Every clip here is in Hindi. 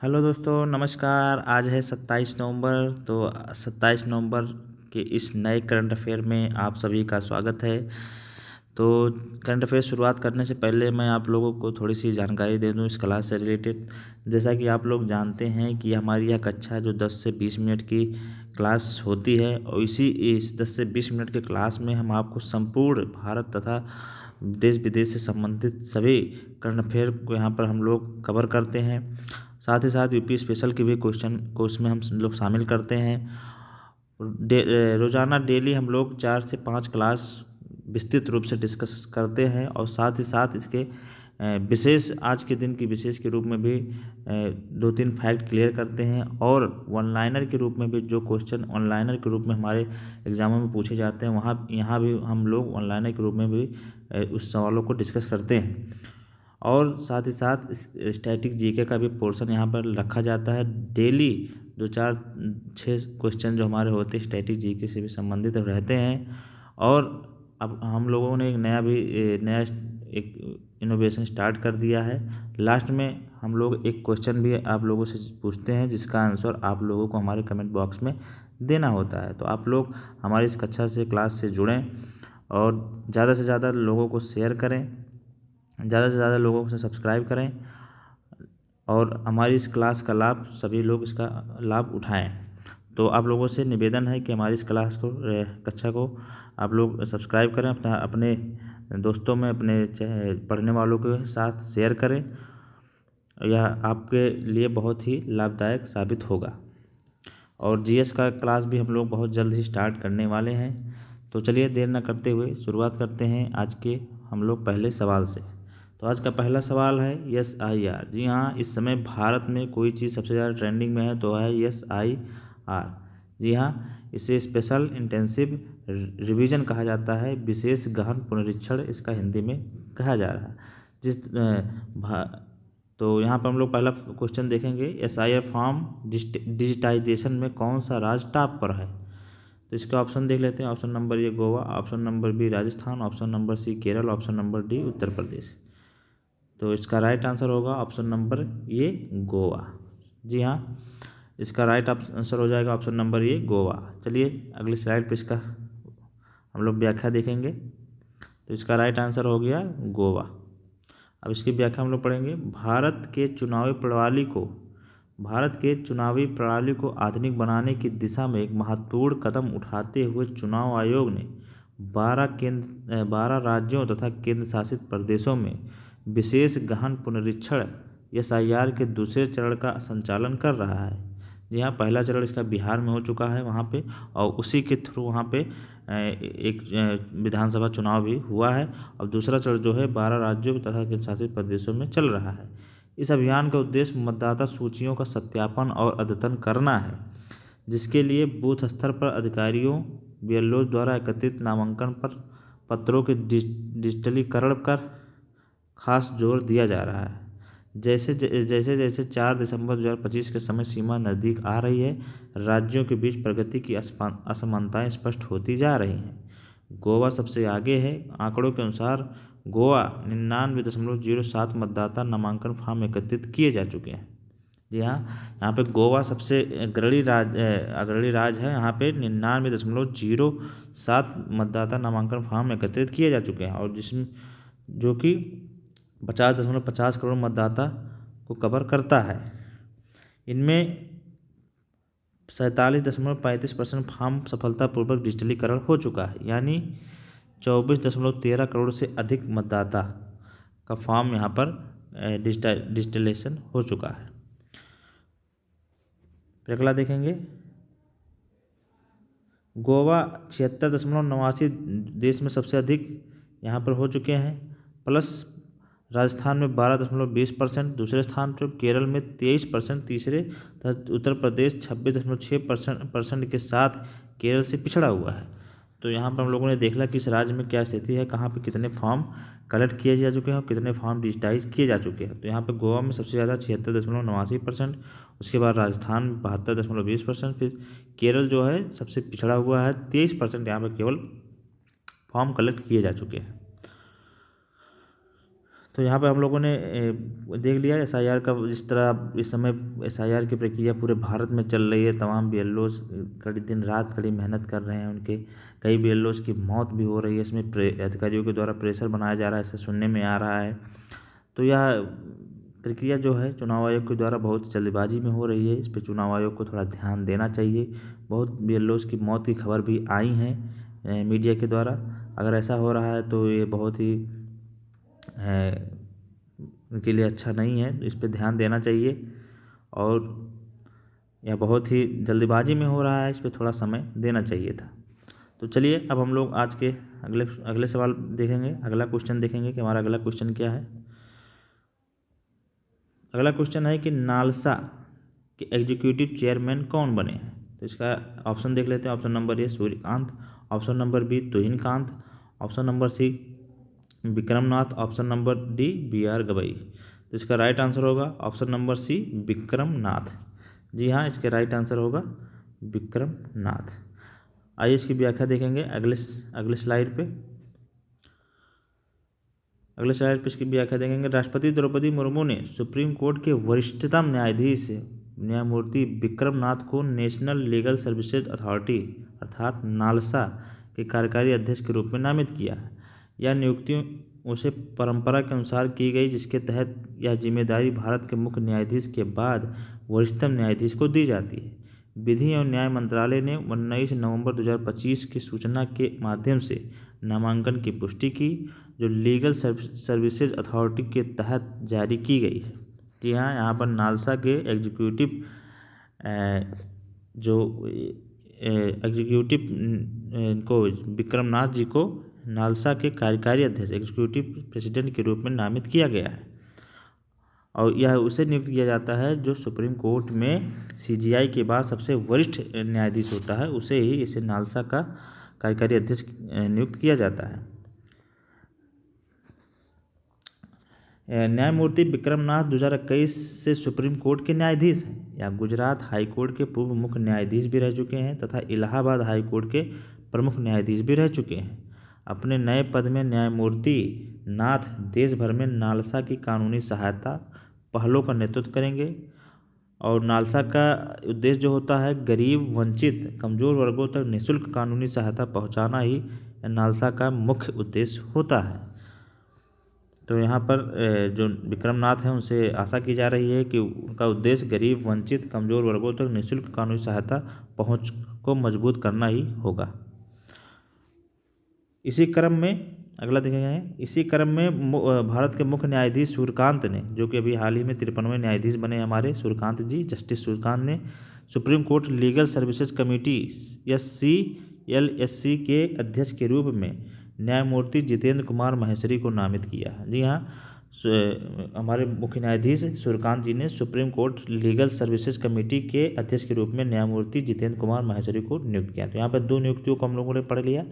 हेलो दोस्तों, नमस्कार। आज है 27 नवंबर। तो 27 नवंबर के इस नए करंट अफेयर में आप सभी का स्वागत है। तो करंट अफेयर शुरुआत करने से पहले मैं आप लोगों को थोड़ी सी जानकारी दे दूं इस क्लास से रिलेटेड। जैसा कि आप लोग जानते हैं कि हमारी यह कक्षा जो 10 से 20 मिनट की क्लास होती है, और इस 10 से 20 मिनट के क्लास में हम आपको संपूर्ण भारत तथा देश विदेश से संबंधित सभी करंट अफेयर को यहाँ पर हम लोग कवर करते हैं। साथ ही साथ यूपी स्पेशल के भी क्वेश्चन को इसमें हम लोग शामिल करते हैं। रोज़ाना डेली हम लोग 4 से 5 क्लास विस्तृत रूप से डिस्कस करते हैं, और साथ ही साथ इसके विशेष आज के दिन की विशेष के रूप में भी 2-3 फैक्ट क्लियर करते हैं। और वन लाइनर के रूप में भी जो क्वेश्चन ऑनलाइनर के रूप में हमारे एग्जामों में पूछे जाते हैं, वहाँ यहाँ भी हम लोग ऑनलाइनर के रूप में भी उस सवालों को डिस्कस करते हैं। और साथ ही साथ स्टैटिक जीके का भी पोर्शन यहाँ पर रखा जाता है। डेली 2-4-6 क्वेश्चन जो हमारे होते हैं स्टैटिक जीके से भी संबंधित रहते हैं। और अब हम लोगों ने नया एक इनोवेशन स्टार्ट कर दिया है। लास्ट में हम लोग एक क्वेश्चन भी आप लोगों से पूछते हैं, जिसका आंसर आप लोगों को हमारे कमेंट बॉक्स में देना होता है। तो आप लोग हमारी इस कक्षा से क्लास से जुड़ें और ज़्यादा से ज़्यादा लोगों को शेयर करें, ज़्यादा से ज़्यादा लोगों से सब्सक्राइब करें, और हमारी इस क्लास का लाभ सभी लोग इसका लाभ उठाएं। तो आप लोगों से निवेदन है कि हमारी इस क्लास को कक्षा को आप लोग सब्सक्राइब करें, अपने दोस्तों में, अपने पढ़ने वालों के साथ शेयर करें। यह आपके लिए बहुत ही लाभदायक साबित होगा। और जीएस का क्लास भी हम लोग बहुत जल्द ही स्टार्ट करने वाले हैं। तो चलिए देर न करते हुए शुरुआत करते हैं आज के हम लोग पहले सवाल से। तो आज का पहला सवाल है SIR। जी हाँ, इस समय भारत में कोई चीज़ सबसे ज़्यादा ट्रेंडिंग में है तो है SIR। जी हाँ, इसे स्पेशल इंटेंसिव रिवीजन कहा जाता है, विशेष गहन पुनरीक्षण इसका हिंदी में कहा जा रहा है। तो यहाँ पर हम लोग पहला क्वेश्चन देखेंगे, SIR फॉर्म डिजिटाइजेशन में कौन सा राज्य टॉप पर है। तो इसका ऑप्शन देख लेते हैं। Option number A Goa, option number B Rajasthan, option number C Kerala, option number D Uttar Pradesh. तो इसका राइट आंसर होगा ऑप्शन नंबर ए गोवा। जी हाँ, इसका राइट आंसर हो जाएगा ऑप्शन नंबर ए गोवा। चलिए अगली स्लाइड पर इसका हम लोग व्याख्या देखेंगे। तो इसका राइट आंसर हो गया गोवा। अब इसकी व्याख्या हम लोग पढ़ेंगे। भारत के चुनावी प्रणाली को आधुनिक बनाने की दिशा में एक महत्वपूर्ण कदम उठाते हुए चुनाव आयोग ने 12 राज्यों तथा केंद्र शासित प्रदेशों में विशेष गहन पुनरीक्षण SIR के दूसरे चरण का संचालन कर रहा है। जी हाँ, पहला चरण इसका बिहार में हो चुका है वहाँ पे, और उसी के थ्रू वहाँ पे एक विधानसभा चुनाव भी हुआ है। और दूसरा चरण जो है 12 राज्यों तथा केंद्र शासित प्रदेशों में चल रहा है। इस अभियान का उद्देश्य मतदाता सूचियों का सत्यापन और अद्यतन करना है, जिसके लिए बूथ स्तर पर अधिकारियों BLOs द्वारा एकत्रित नामांकन पत्रों के डिजिटलीकरण पर खास जोर दिया जा रहा है। जैसे जैसे 4 दिसंबर 2025 के समय सीमा नज़दीक आ रही है, राज्यों के बीच प्रगति की असमानताएं स्पष्ट होती जा रही हैं। गोवा सबसे आगे है। आंकड़ों के अनुसार गोवा 99.07 मतदाता नामांकन फॉर्म एकत्रित किए जा चुके हैं। जी हाँ, यहाँ पे गोवा सबसे अग्रणी राज्य है। यहाँ पे 99.07 मतदाता नामांकन फॉर्म एकत्रित किए जा चुके हैं, और जिसमें जो कि 50.50 करोड़ मतदाता को कवर करता है। इनमें 47.35% फॉर्म सफलतापूर्वक डिजिटलीकरण हो चुका है, यानी 24.13 करोड़ से अधिक मतदाता का फॉर्म यहाँ पर डिजिटलाइजेशन हो चुका है। अगला देखेंगे, गोवा 76.89 देश में सबसे अधिक यहाँ पर हो चुके हैं, प्लस राजस्थान में 12.20%, दूसरे स्थान पर केरल में 23%, तीसरे तथा उत्तर प्रदेश 26.6% के साथ केरल से पिछड़ा हुआ है। तो यहाँ पर हम लोगों ने देखा कि इस राज्य में क्या स्थिति है, कहाँ पे कितने फॉर्म कलेक्ट किए जा चुके हैं और कितने फॉर्म डिजिटाइज किए जा चुके हैं। तो यहाँ पे गोवा में सबसे ज़्यादा 76.89%, उसके बाद राजस्थान में 72.20%, फिर केरल जो है सबसे पिछड़ा हुआ है, 23% यहाँ पर केवल फॉर्म कलेक्ट किए जा चुके हैं। तो यहाँ पे हम लोगों ने देख लिया SIR का, जिस तरह इस समय SIR की प्रक्रिया पूरे भारत में चल रही है। तमाम BLOs कड़ी दिन रात कड़ी मेहनत कर रहे हैं, उनके कई BLOs की मौत भी हो रही है। इसमें अधिकारियों के द्वारा प्रेशर बनाया जा रहा है, ऐसा सुनने में आ रहा है। तो यह प्रक्रिया जो है चुनाव आयोग के द्वारा बहुत जल्दबाजी में हो रही है। इस पर चुनाव आयोग को थोड़ा ध्यान देना चाहिए। बहुत BLOs की मौत की खबर भी आई हैं मीडिया के द्वारा। अगर ऐसा हो रहा है तो ये बहुत ही उनके लिए अच्छा नहीं है, तो इस पर ध्यान देना चाहिए। और यह बहुत ही जल्दबाजी में हो रहा है, इस पर थोड़ा समय देना चाहिए था। तो चलिए अब हम लोग आज के अगले सवाल देखेंगे, अगला क्वेश्चन देखेंगे कि हमारा अगला क्वेश्चन क्या है। अगला क्वेश्चन है कि नालसा के एग्जीक्यूटिव चेयरमैन कौन बने हैं। तो इसका ऑप्शन देख लेते हैं। Option number A Suryakant, option number B Tuhinkant, option number C Vikram Nath, option number D BR Gavai. तो इसका राइट आंसर होगा ऑप्शन नंबर सी विक्रमनाथ। जी हाँ, इसके राइट आंसर होगा विक्रमनाथ। आइए इसकी व्याख्या देखेंगे अगले स्लाइड पे। अगले स्लाइड पे इसकी व्याख्या देखेंगे। राष्ट्रपति द्रौपदी मुर्मू ने सुप्रीम कोर्ट के वरिष्ठतम न्यायाधीश न्यायमूर्ति विक्रमनाथ को नेशनल लीगल सर्विसेज अथॉरिटी अर्थात नालसा के कार्यकारी अध्यक्ष के रूप में नामित किया है। यह नियुक्ति उसे परंपरा के अनुसार की गई, जिसके तहत यह जिम्मेदारी भारत के मुख्य न्यायाधीश के बाद वरिष्ठतम न्यायाधीश को दी जाती है। विधि एवं न्याय मंत्रालय ने 19 नवंबर 2025 की सूचना के माध्यम से नामांकन की पुष्टि की, जो लीगल सर्विसेज अथॉरिटी के तहत जारी की गई है। जी हाँ, यहाँ पर नालसा के एग्जीक्यूटिव को विक्रमनाथ जी को नालसा के कार्यकारी अध्यक्ष एग्जीक्यूटिव प्रेसिडेंट के रूप में नामित किया गया है। और यह उसे नियुक्त किया जाता है जो सुप्रीम कोर्ट में CJI के बाद सबसे वरिष्ठ न्यायाधीश होता है, उसे ही इसे नालसा का कार्यकारी अध्यक्ष नियुक्त किया जाता है। न्यायमूर्ति विक्रमनाथ 2021 से सुप्रीम कोर्ट के न्यायाधीश हैं। या गुजरात हाई कोर्ट के पूर्व मुख्य न्यायाधीश भी रह चुके हैं तथा इलाहाबाद हाई कोर्ट के प्रमुख न्यायाधीश भी रह चुके हैं। अपने नए पद में न्यायमूर्ति नाथ देश भर में नालसा की कानूनी सहायता पहलों का नेतृत्व करेंगे। और नालसा का उद्देश्य जो होता है गरीब, वंचित, कमज़ोर वर्गों तक निःशुल्क कानूनी सहायता पहुंचाना ही नालसा का मुख्य उद्देश्य होता है। तो यहाँ पर जो विक्रमनाथ हैं उनसे आशा की जा रही है कि उनका उद्देश्य गरीब, वंचित, कमज़ोर वर्गों तक निःशुल्क कानूनी सहायता पहुँच को मजबूत करना ही होगा। इसी क्रम में अगला देखेंगे। इसी क्रम में भारत के मुख्य न्यायाधीश सूर्यकांत ने, जो कि अभी हाल ही में 53वें न्यायाधीश बने हमारे सूर्यकांत जी, जस्टिस सूर्यकांत ने supreme court legal services committee SCLSC के अध्यक्ष के रूप में न्यायमूर्ति जितेंद्र कुमार माहेश्वरी को नामित किया। जी हाँ, हमारे मुख्य न्यायाधीश सूर्यकांत जी ने supreme court legal services committee के अध्यक्ष के रूप में न्यायमूर्ति जितेंद्र कुमार माहेश्वरी को नियुक्त किया। तो यहाँ पर 2 नियुक्तियों को हम लोगों ने पढ़ लिया,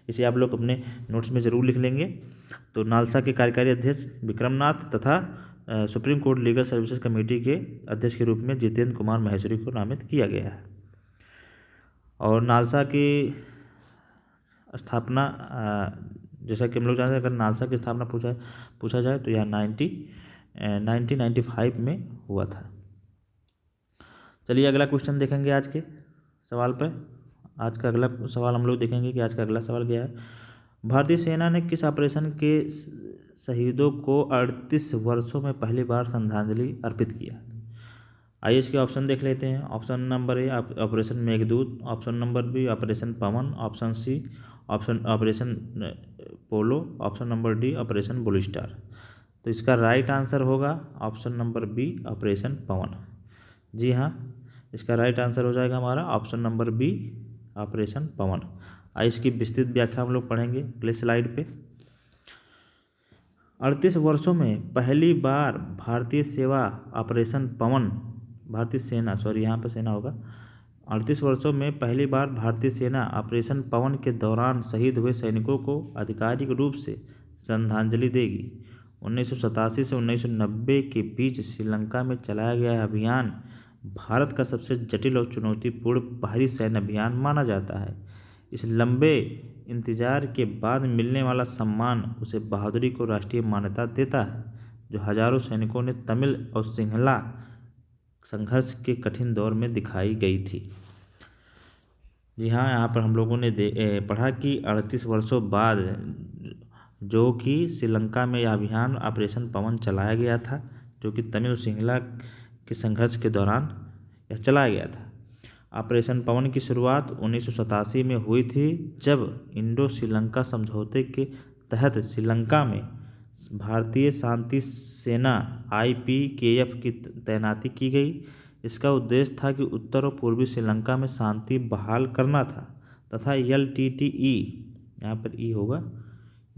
इसे आप लोग अपने नोट्स में ज़रूर लिख लेंगे। तो नालसा के कार्यकारी अध्यक्ष विक्रमनाथ तथा supreme court legal services committee के अध्यक्ष के रूप में जितेंद्र कुमार माहेश्वरी को नामित किया गया है। और नालसा की स्थापना, जैसा कि हम लोग जानते हैं, अगर नालसा की स्थापना पूछा जाए तो यह 1995 में हुआ था। चलिए अगला क्वेश्चन देखेंगे आज के सवाल पर। आज का अगला सवाल हम लोग देखेंगे कि आज का अगला सवाल क्या है। भारतीय सेना ने किस ऑपरेशन के शहीदों को 38 वर्षों में पहली बार श्रद्धांजलि अर्पित किया। आइए इसके ऑप्शन देख लेते हैं। Option number A operation Meghdoot, option number B operation Pawan, option C operation polo, option number D operation blue star. तो इसका राइट आंसर होगा option number B operation Pawan. जी हाँ, इसका राइट आंसर हो जाएगा हमारा option number B operation Pawan. आइए इसकी विस्तृत व्याख्या हम लोग पढ़ेंगे अगले स्लाइड पे। 38 वर्षों में पहली बार भारतीय सेना होगा। 38 वर्षों में पहली बार भारतीय सेना ऑपरेशन पवन के दौरान शहीद हुए सैनिकों को आधिकारिक रूप से श्रद्धांजलि देगी। 1987 से 1990 के बीच श्रीलंका में चलाया गया अभियान भारत का सबसे जटिल और चुनौतीपूर्ण बाहरी सैन्य अभियान माना जाता है। इस लंबे इंतजार के बाद मिलने वाला सम्मान उसे बहादुरी को राष्ट्रीय मान्यता देता है, जो हजारों सैनिकों ने तमिल और सिंहला संघर्ष के कठिन दौर में दिखाई गई थी। जी हाँ, यहाँ पर हम लोगों ने पढ़ा कि 38 वर्षों बाद जो कि श्रीलंका में यह अभियान ऑपरेशन पवन चलाया गया था, जो कि तमिल और सिंहला के संघर्ष के दौरान यह चलाया गया था। ऑपरेशन पवन की शुरुआत 1987 में हुई थी, जब इंडो श्रीलंका समझौते के तहत श्रीलंका में भारतीय शांति सेना IPKF की तैनाती की गई। इसका उद्देश्य था कि उत्तर और पूर्वी श्रीलंका में शांति बहाल करना था तथा LTTE, यहाँ पर ई होगा,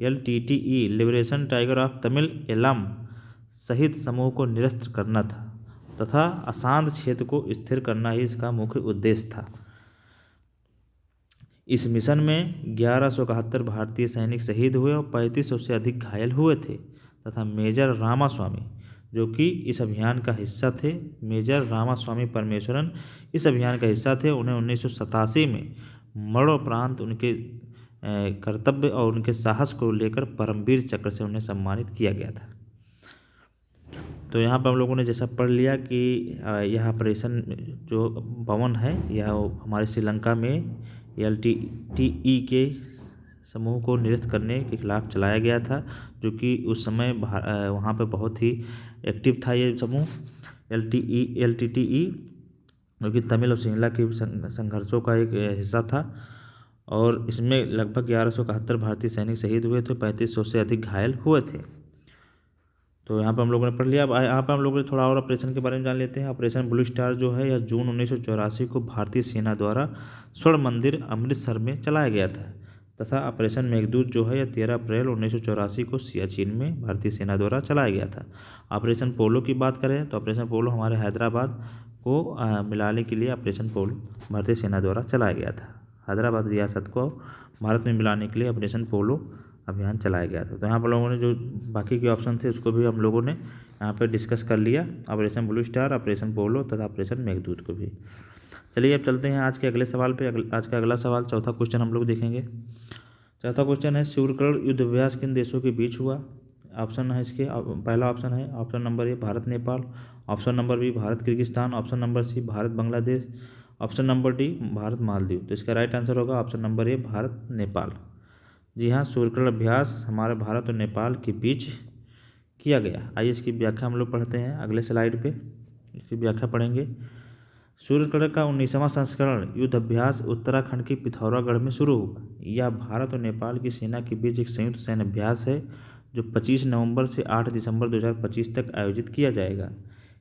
LTTE liberation tiger of Tamil Eelam सहित समूह को निरस्त करना था तथा अशांत क्षेत्र को स्थिर करना ही इसका मुख्य उद्देश्य था। इस मिशन में 1171 भारतीय सैनिक शहीद हुए और 3500 से अधिक घायल हुए थे तथा मेजर रामास्वामी, जो कि इस अभियान का हिस्सा थे, मेजर रामास्वामी परमेश्वरन इस अभियान का हिस्सा थे। उन्हें 1987 में मरणोपरांत उनके कर्तव्य और उनके साहस को लेकर परमवीर चक्र से उन्हें सम्मानित किया गया था। तो यहाँ पर हम लोगों ने जैसा पढ़ लिया कि यह ऑपरेशन जो पवन है यह हमारे श्रीलंका में LTTE के समूह को निरस्त करने के खिलाफ चलाया गया था, जो कि उस समय वहाँ पर बहुत ही एक्टिव था ये समूह LTTE, जो कि तमिल और सिंहला के संघर्षों का एक हिस्सा था। और इसमें लगभग 1171 भारतीय सैनिक शहीद हुए थे, 3500 से अधिक घायल हुए थे। तो यहाँ पर हम लोगों ने पढ़ लिया। अब यहाँ पर हम लोगों ने थोड़ा और ऑपरेशन के बारे में जान लेते हैं। ऑपरेशन ब्लू स्टार जो है यह जून 1984 को भारतीय सेना द्वारा स्वर्ण मंदिर अमृतसर में चलाया गया था तथा ऑपरेशन मेघदूत जो है यह 13 अप्रैल 1984 को सियाचिन में भारतीय सेना द्वारा चलाया गया था। ऑपरेशन पोलो की बात करें तो ऑपरेशन पोलो हमारे हैदराबाद को मिलाने के लिए ऑपरेशन पोलो भारतीय सेना द्वारा चलाया गया था। हैदराबाद रियासत को भारत में मिलाने के लिए ऑपरेशन पोलो अभियान चलाया गया था। तो यहाँ पर लोगों ने जो बाकी के ऑप्शन थे उसको भी हम लोगों ने यहाँ पर डिस्कस कर लिया, ऑपरेशन ब्लू स्टार, ऑपरेशन पोलो तथा ऑपरेशन मेघदूत को भी। चलिए अब चलते हैं आज के अगले सवाल पे। आज का अगला सवाल, चौथा क्वेश्चन हम लोग देखेंगे। चौथा क्वेश्चन है, सूर्यकर्ण युद्ध अभ्यास किन देशों के बीच हुआ? ऑप्शन है इसके, पहला ऑप्शन है option number A Bharat Nepal, option number B Bharat Kyrgyzstan, option number C Bharat Bangladesh, option number D Bharat Maldives. तो इसका राइट आंसर होगा option number A Bharat Nepal. जी हाँ, सूर्यकर्ण अभ्यास हमारे भारत और नेपाल के बीच किया गया। आइए इसकी व्याख्या हम लोग पढ़ते हैं अगले स्लाइड पे, इसकी व्याख्या पढ़ेंगे। सूर्यकर्ण का 19वां संस्करण युद्ध अभ्यास उत्तराखंड के पिथौरागढ़ में शुरू हुआ। यह भारत और नेपाल की सेना के बीच एक संयुक्त सैन्य अभ्यास है जो 25 नवंबर से 8 दिसंबर 2025 तक आयोजित किया जाएगा।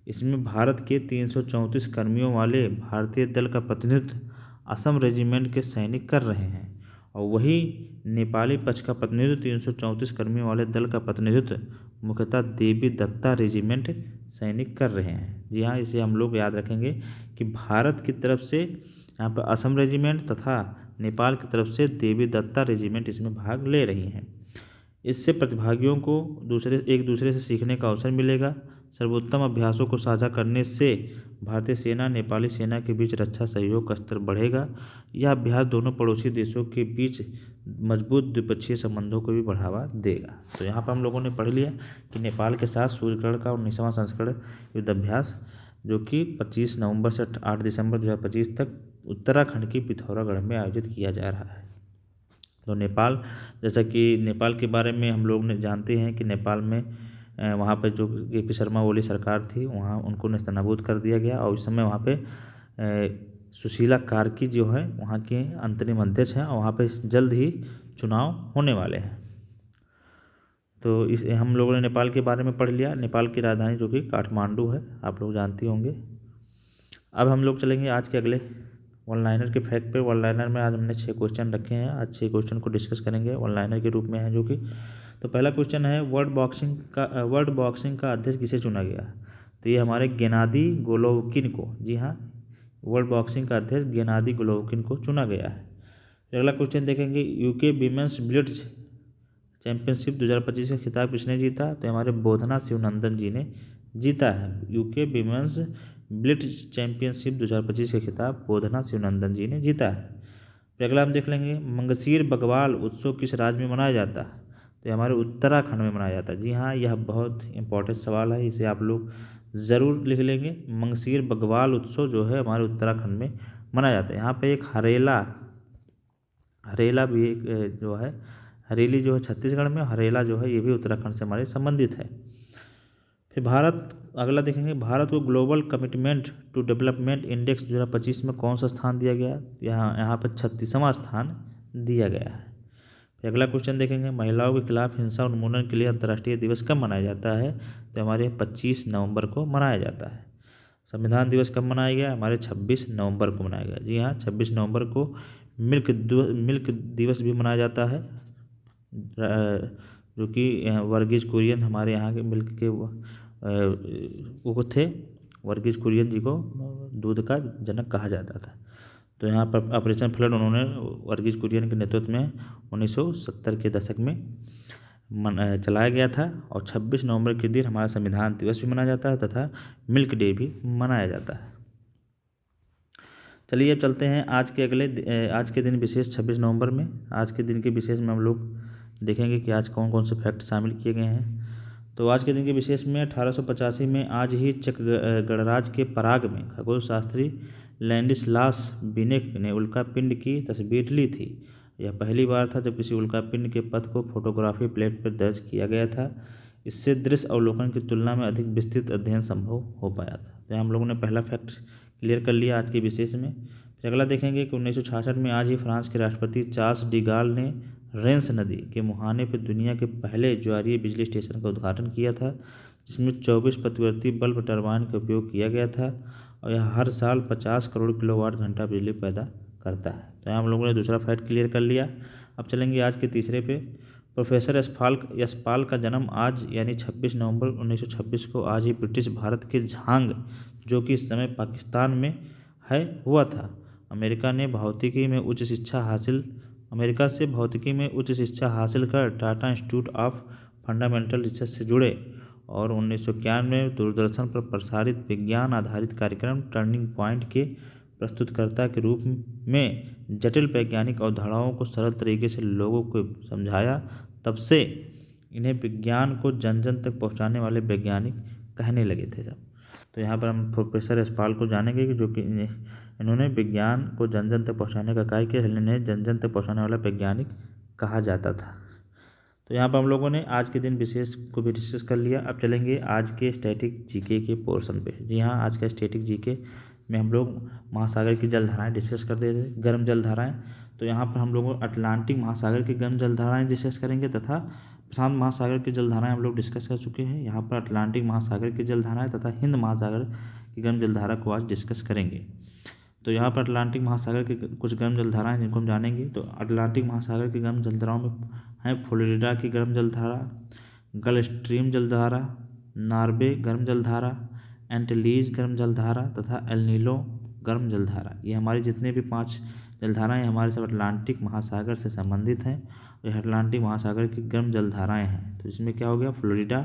इसमें भारत के 334 कर्मियों वाले भारतीय दल का प्रतिनिधित्व असम रेजिमेंट के सैनिक कर रहे हैं और वही नेपाली पक्ष का प्रतिनिधित्व 334 कर्मियों वाले दल का प्रतिनिधित्व मुख्यतः देवी दत्ता रेजिमेंट सैनिक कर रहे हैं। जी हाँ, इसे हम लोग याद रखेंगे कि भारत की तरफ से यहाँ पर असम रेजिमेंट तथा नेपाल की तरफ से देवी दत्ता रेजिमेंट इसमें भाग ले रही हैं। इससे प्रतिभागियों को एक दूसरे से सीखने का अवसर मिलेगा। सर्वोत्तम अभ्यासों को साझा करने से भारतीय सेना नेपाली सेना के बीच रक्षा सहयोग का स्तर बढ़ेगा। यह अभ्यास दोनों पड़ोसी देशों के बीच मजबूत द्विपक्षीय संबंधों को भी बढ़ावा देगा। तो यहाँ पर हम लोगों ने पढ़ लिया कि नेपाल के साथ सूर्यकर्ण का 19वां संस्करण युद्ध अभ्यास जो कि 25 नवंबर से 8 दिसंबर 2025 तक उत्तराखंड के पिथौरागढ़ में आयोजित किया जा रहा है। तो नेपाल, जैसा कि नेपाल के बारे में हम लोग ने जानते हैं कि नेपाल में वहाँ पे जो KP शर्मा ओली सरकार थी वहाँ उनको नेस्तनाबूद कर दिया गया और इस समय वहाँ पे सुशीला कार्की जो है वहाँ के अंतरिम अध्यक्ष हैं और वहाँ पे जल्द ही चुनाव होने वाले हैं। तो इस हम लोगों ने नेपाल के बारे में पढ़ लिया। नेपाल की राजधानी जो कि काठमांडू है, आप लोग जानते होंगे। अब हम लोग चलेंगे आज के अगले वन लाइनर के फैक्ट पे। वन लाइनर में आज हमने 6 क्वेश्चन रखे हैं। आज 6 क्वेश्चन को डिस्कस करेंगे, वन लाइनर के रूप में है जो कि। तो पहला क्वेश्चन है, वर्ल्ड बॉक्सिंग का अध्यक्ष किसे चुना गया? तो ये हमारे गेनादी गोलोवकिन को, जी हाँ, वर्ल्ड बॉक्सिंग का अध्यक्ष गेनादी गोलोवकिन को चुना गया है। अगला क्वेश्चन देखेंगे, यूके विमेंस ब्लिट्ज चैंपियनशिप 2025 का खिताब किसने जीता? तो हमारे बोधना शिवनंदन जी ने जीता है। यूके विमेंस ब्लिट्ज चैंपियनशिप 2025 का खिताब बोधना शिवनंदन जी ने जीता है। फिर अगला हम देख लेंगे मंगसीर बग्वाल उत्सव किस राज्य में मनाया जाता है। तो ये हमारे उत्तराखंड में मनाया जाता है। जी हाँ, यह बहुत इंपॉर्टेंट सवाल है, इसे आप लोग ज़रूर लिख लेंगे। मंगसीर बग्वाल उत्सव जो है हमारे उत्तराखंड में मनाया जाता है। यहाँ पे एक हरेला भी एक जो है, हरेली जो है छत्तीसगढ़ में, हरेला जो है ये भी उत्तराखंड से हमारे संबंधित है। फिर भारत, अगला देखेंगे भारत को global commitment to development index 2025 में कौन सा स्थान दिया गया। यहाँ पर 36वां स्थान दिया गया है। फिर अगला क्वेश्चन देखेंगे महिलाओं के खिलाफ हिंसा उन्मूलन के लिए अंतर्राष्ट्रीय दिवस कब मनाया जाता है। तो हमारे 25 नवंबर को मनाया जाता है। संविधान दिवस कब मनाया गया, हमारे 26 नवंबर को मनाया गया। जी हाँ, 26 नवंबर को मिल्क दिवस भी मनाया जाता है, जो कि वर्गीज कुरियन हमारे यहाँ के मिल्क के वो थे। वर्गीज कुरियन जी को दूध का जनक कहा जाता था। तो यहाँ पर ऑपरेशन फ्लड उन्होंने वर्गीज कुरियन के नेतृत्व में 1970 के दशक में चलाया गया था। और 26 नवंबर के दिन हमारा संविधान दिवस भी मनाया जाता है तथा मिल्क डे भी मनाया जाता है। चलिए अब चलते हैं आज के दिन विशेष 26 नवंबर में। आज के दिन के विशेष में हम लोग देखेंगे कि आज कौन कौन से फैक्ट शामिल किए गए हैं। तो आज के दिन के विशेष में 1885 में आज ही चक गणराज्य के पराग में खगोल शास्त्री लैंडिस्लास बिनेक ने उल्कापिंड की तस्वीर ली थी। यह पहली बार था जब किसी उल्कापिंड के पथ को फोटोग्राफी प्लेट पर दर्ज किया गया था। इससे दृश्य अवलोकन की तुलना में अधिक विस्तृत अध्ययन संभव हो पाया था। तो हम लोगों ने पहला फैक्ट क्लियर कर लिया आज के विशेष में। फिर अगला देखेंगे कि 1966 में आज ही फ्रांस के राष्ट्रपति चार्ल्स डी गाल ने रेंस नदी के मुहाने पर दुनिया के पहले ज्वारीय बिजली स्टेशन का उद्घाटन किया था, जिसमें 24 प्रतिवर्ती बल्ब टरबाइन का उपयोग किया गया था और यह हर साल 50 करोड़ किलोवाट घंटा बिजली पैदा करता है। तो हम लोगों ने दूसरा फैक्ट क्लियर कर लिया। अब चलेंगे आज के तीसरे पे। प्रोफेसर यशपाल का जन्म आज यानी 26 नवंबर 1926 को आज ही ब्रिटिश भारत के झांग, जो कि इस समय पाकिस्तान में है, हुआ था। अमेरिका से भौतिकी में उच्च शिक्षा हासिल कर Tata institute of fundamental research से जुड़े और 1991 में दूरदर्शन पर प्रसारित विज्ञान आधारित कार्यक्रम टर्निंग पॉइंट के प्रस्तुतकर्ता के रूप में जटिल वैज्ञानिक अवधारणाओं को सरल तरीके से लोगों को समझाया। तब से इन्हें विज्ञान को जन जन तक पहुंचाने वाले वैज्ञानिक कहने लगे थे सब। तो यहाँ पर हम प्रोफेसर यशपाल को जानेंगे कि जो कि इन्होंने विज्ञान को जन जन तक पहुँचाने का कार्य किया, इन्हें जन जन तक पहुँचाने वाला वैज्ञानिक कहा जाता था। तो यहाँ पर हम लोगों ने आज के दिन विशेष को भी डिस्कस कर लिया। अब चलेंगे आज के स्टैटिक जीके के पोर्शन पे। जी हाँ, आज का स्टैटिक जीके में हम लोग महासागर की जलधाराएं डिस्कस कर रहे थे, गर्म जलधाराएं। तो यहाँ पर हम लोग अटलांटिक महासागर की गर्म जलधाराएं डिस्कस करेंगे तथा प्रशांत महासागर की जलधाराएं हम लोग डिस्कस कर चुके हैं। यहाँ पर अटलांटिक महासागर की जलधाराएं तथा हिंद महासागर की गर्म जलधारा को आज डिस्कस करेंगे। तो यहाँ पर अटलांटिक महासागर की कुछ गर्म जलधाराएं जिनको हम जानेंगे। तो अटलांटिक महासागर की गर्म जलधाराओं में हैं फ्लोरिडा की गर्म जलधारा, गल्फ स्ट्रीम जलधारा, नॉर्वे गर्म जलधारा, एंटिलीज गर्म जलधारा तथा एल नीनो गर्म जलधारा। ये हमारी जितने भी 5 जलधाराएं हमारे सब अटलांटिक महासागर से संबंधित हैं। यह अटलांटिक महासागर की गर्म जलधाराएं हैं। तो इसमें क्या हो गया, Florida,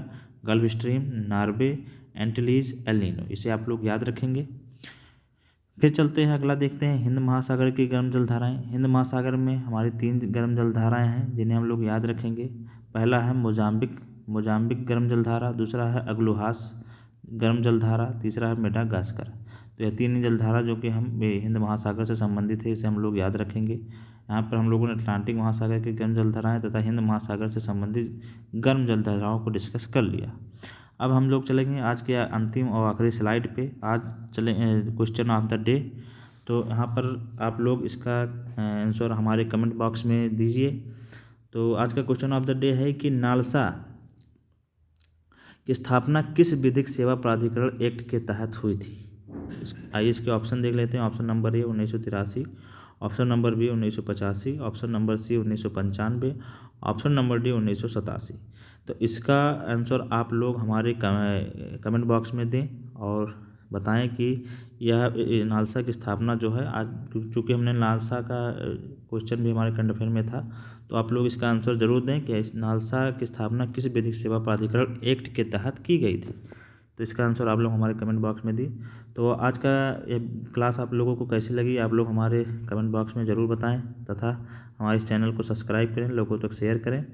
Gulf Stream, Norway, Antilles, El Nino, इसे आप लोग याद रखेंगे। फिर चलते हैं, अगला देखते हैं हिंद महासागर की गर्म जलधाराएं। हिंद महासागर में हमारी 3 गर्म जलधाराएं हैं जिन्हें हम लोग याद रखेंगे। पहला है मोजाम्बिक गर्म जलधारा, दूसरा है अग्लुहास गर्म जलधारा, तीसरा है मेडागास्कर। तो यह 3 जलधारा जो कि हम हिंद महासागर से संबंधित है, इसे हम लोग याद रखेंगे। यहाँ पर हम लोगों ने अटलांटिक महासागर की गर्म जलधाराएं तथा हिंद महासागर से संबंधित गर्म जलधाराओं को डिस्कस कर लिया। अब हम लोग चलेंगे आज के अंतिम और आखिरी स्लाइड पे। आज चले क्वेश्चन ऑफ द डे। तो यहाँ पर आप लोग इसका आंसर हमारे कमेंट बॉक्स में दीजिए। तो आज का क्वेश्चन ऑफ द डे है कि नालसा की स्थापना किस विधिक सेवा प्राधिकरण एक्ट के तहत हुई थी। आइए इसके ऑप्शन देख लेते हैं। Option number A 1983, option number B 1985, option number C 1995, option number D 1987। तो इसका आंसर आप लोग हमारे कमेंट बॉक्स में दें और बताएं कि यह नालसा की स्थापना जो है, आज चूँकि हमने नालसा का क्वेश्चन भी हमारे करंट अफेयर में था, तो आप लोग इसका आंसर ज़रूर दें कि इस नालसा की स्थापना किस विधिक सेवा प्राधिकरण एक्ट के तहत की गई थी। तो इसका आंसर आप लोग हमारे कमेंट बॉक्स में दी। तो आज का ये क्लास आप लोगों को कैसी लगी आप लोग हमारे कमेंट बॉक्स में ज़रूर बताएं, तथा हमारे इस चैनल को सब्सक्राइब करें, लोगों तक शेयर करें,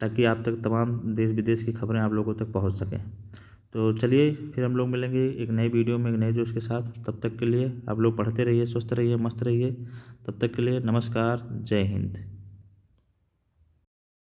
ताकि आप तक तमाम देश विदेश की खबरें आप लोगों तक पहुंच सकें। तो चलिए फिर हम लोग मिलेंगे एक नई वीडियो में एक नए जोश के साथ। तब तक के लिए आप लोग पढ़ते रहिए, स्वस्थ रहिए, मस्त रहिए। तब तक के लिए नमस्कार, जय हिंद।